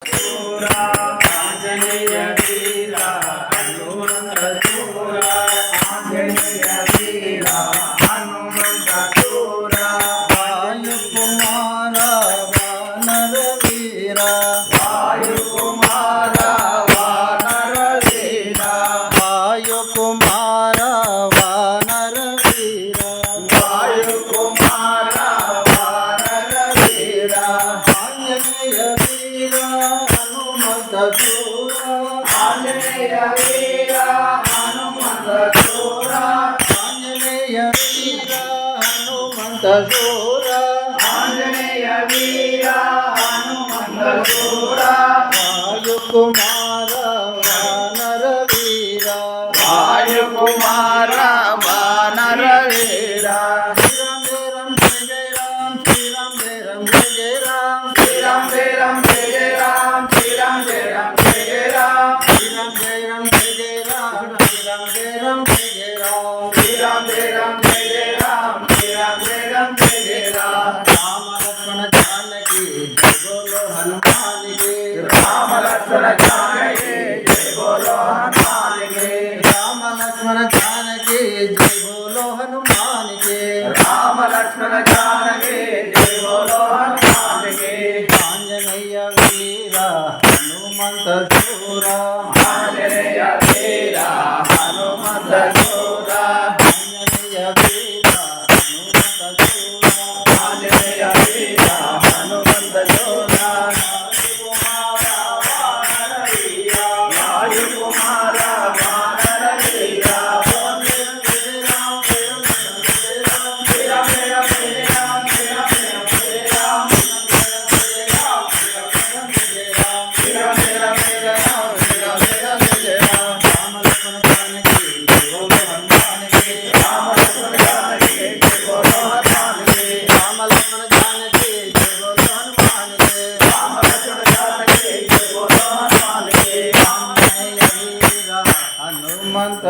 शूरा आंजनेय वीरा हनुमंत शूरा आंजनेय वीरा हनुमंत शूरा वायु कुमार वानर वीरा वायु कुमार वानर वीरा वायु कुमार वानर वीरा वायु कुमार वानर वीरा आंजनेय वीरा हनुमंत शूरा आंजनेय वीरा हनुमंत शूरा आंजनेय वीरा हनुमंत शूरा आंजनेय वीरा हनुमंत शूरा वायु कुमार वानर वीरा वायु कुमार वानर वीरा श्री राम जय राम जय राम जय राम जय राम श्री राम जय राम जय राम जय राम श्री राम जय राम जय राम श्री राम जय राम जय राम श्री राम जय राम जय राम श्री राम जय राम जय राम राम लक्ष्मण जानकी जय बोलो हनुमान के राम लक्ष्मण जानकी जय बोलो हनुमान के राम लक्ष्मण जानकी जय बोलो हनुमान के राम लक्ष्मण जानकी जय बोलो हनुमान के आंजनेय वीरा हनुमंत शूरा आंजनेय वीरा हनुमंत शूरा आंजनेय वीरा हनुमंत शूरा आंजनेय वीरा हनुमंत शूरा वायु कुमार वानर वीरा हनुमंत